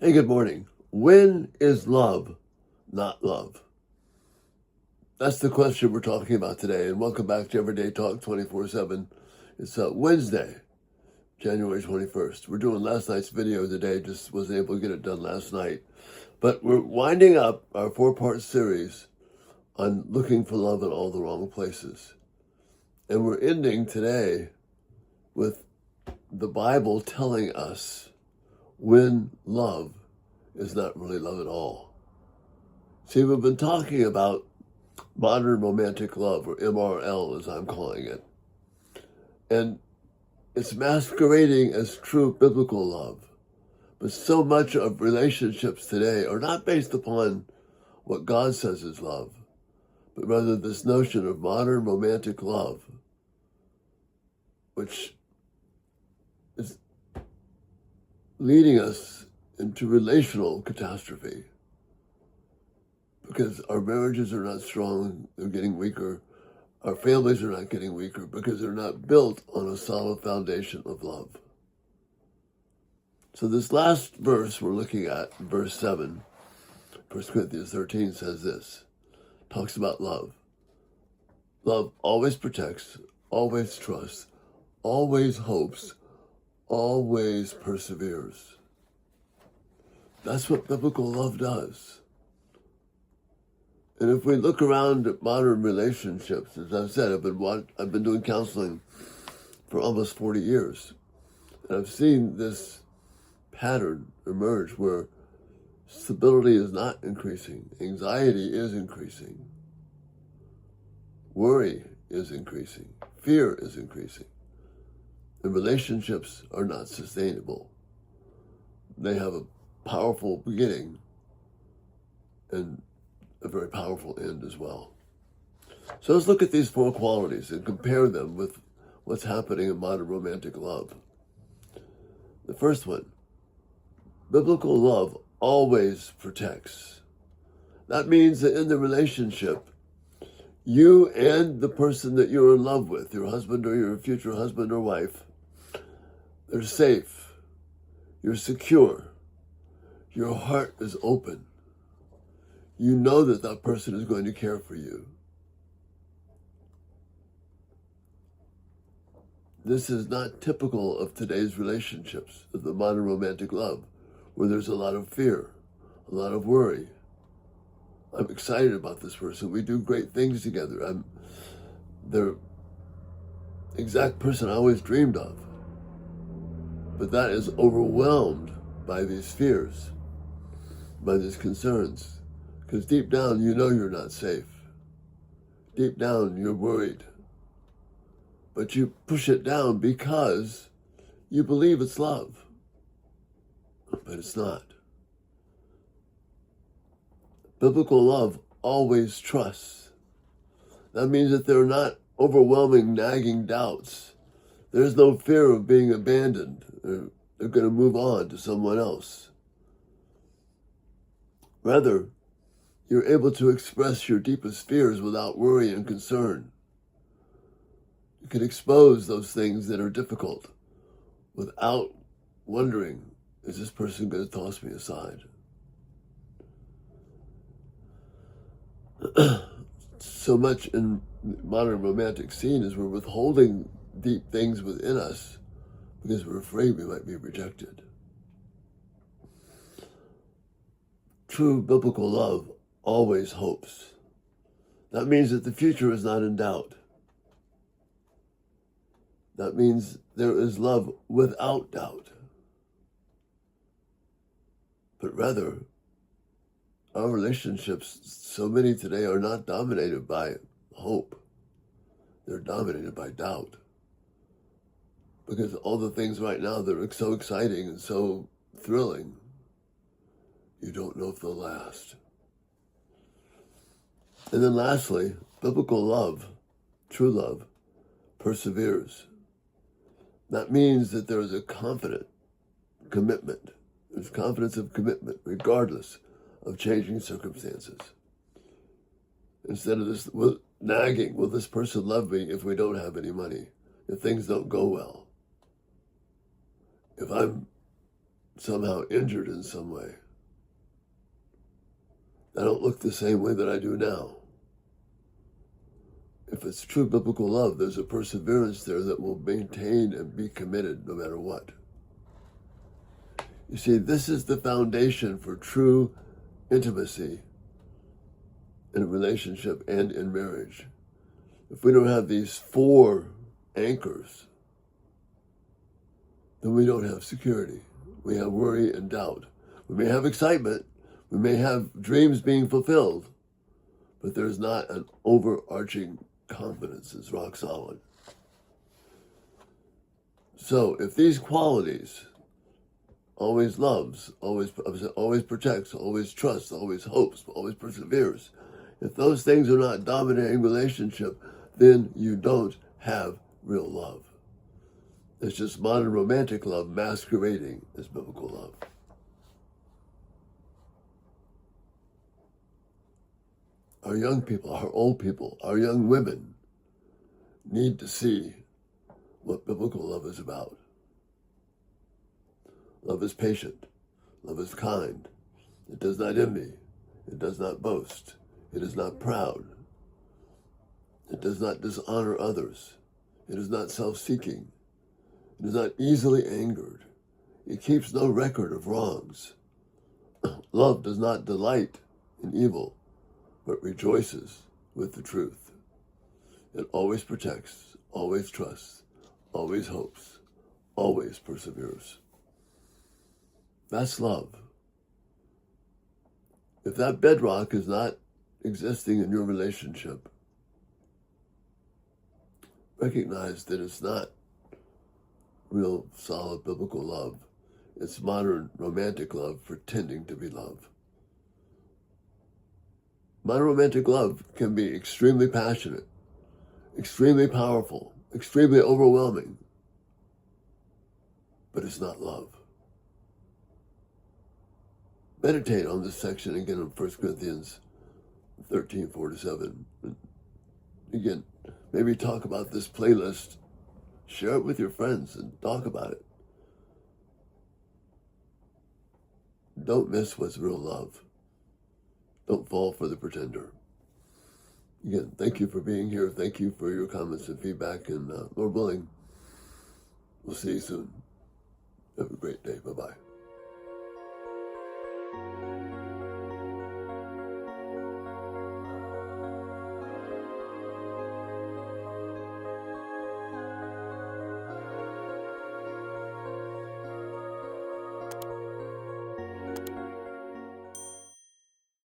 Hey, good morning. When is love not love? That's the question we're talking about today. And welcome back to Everyday Talk 24/7. It's Wednesday, January 21st. We're doing last night's video today, just wasn't able to get it done last night. But we're winding up our 4-part series on looking for love in all the wrong places. And we're ending today with the Bible telling us when love is not really love at all. See, we've been talking about modern romantic love, or MRL as I'm calling it. And it's masquerading as true biblical love. But so much of relationships today are not based upon what God says is love, but rather this notion of modern romantic love, which is leading us into relational catastrophe. Because our marriages are not strong, they're getting weaker. Our families are not getting weaker because they're not built on a solid foundation of love. So this last verse we're looking at, verse 7, 1 Corinthians 13 says this, talks about love. Love always protects, always trusts, always hopes, always perseveres. That's what biblical love does. And if we look around at modern relationships, as I've said, I've been doing counseling for almost 40 years. And I've seen this pattern emerge where stability is not increasing. Anxiety is increasing. Worry is increasing. Fear is increasing. And relationships are not sustainable. They have a powerful beginning and a very powerful end as well. So let's look at these 4 qualities and compare them with what's happening in modern romantic love. The first one, biblical love always protects. That means that in the relationship, you and the person that you're in love with, your husband or your future husband or wife, they're safe, you're secure, your heart is open. You know that that person is going to care for you. This is not typical of today's relationships, of the modern romantic love, where there's a lot of fear, a lot of worry. I'm excited about this person. We do great things together. I'm the exact person I always dreamed of. But that is overwhelmed by these fears, by these concerns. Because deep down, you know you're not safe. Deep down, you're worried. But you push it down because you believe it's love. But it's not. Biblical love always trusts. That means that there are not overwhelming, nagging doubts. There's no fear of being abandoned. They're going to move on to someone else. Rather, you're able to express your deepest fears without worry and concern. You can expose those things that are difficult without wondering, is this person going to toss me aside? So much in modern romantic scene is we're withholding deep things within us because we're afraid we might be rejected. True biblical love always hopes. That means that the future is not in doubt. That means there is love without doubt. But rather, our relationships, so many today, are not dominated by hope. They're dominated by doubt. Because all the things right now that are so exciting and so thrilling, you don't know if they'll last. And then lastly, biblical love, true love, perseveres. That means that there is a confident commitment. There's confidence of commitment, regardless of changing circumstances. Instead of this nagging, will this person love me if we don't have any money, if things don't go well, if I'm somehow injured in some way. I don't look the same way that I do now. If it's true biblical love, there's a perseverance there that will maintain and be committed no matter what. You see, this is the foundation for true intimacy in a relationship and in marriage. If we don't have these 4 anchors, then we don't have security. We have worry and doubt. We may have excitement. We may have dreams being fulfilled, but there's not an overarching confidence that's rock solid. So if these qualities, always loves, always protects, always trusts, always hopes, always perseveres, if those things are not dominating relationship, then you don't have real love. It's just modern romantic love masquerading as biblical love. Our young people, our old people, our young women need to see what biblical love is about. Love is patient. Love is kind. It does not envy. It does not boast. It is not proud. It does not dishonor others. It is not self-seeking. It is not easily angered. It keeps no record of wrongs. Love does not delight in evil, but rejoices with the truth. It always protects, always trusts, always hopes, always perseveres. That's love. If that bedrock is not existing in your relationship, recognize that it's not real solid biblical love. It's modern romantic love pretending to be love. Modern romantic love can be extremely passionate, extremely powerful, extremely overwhelming, but it's not love. Meditate on this section again in 1 Corinthians 13:4-7. Again, maybe talk about this playlist. Share it with your friends and talk about it. Don't miss what's real love. Don't fall for the pretender. Again, thank you for being here. Thank you for your comments and feedback. And Lord willing, we'll see you soon. Have a great day. Bye-bye.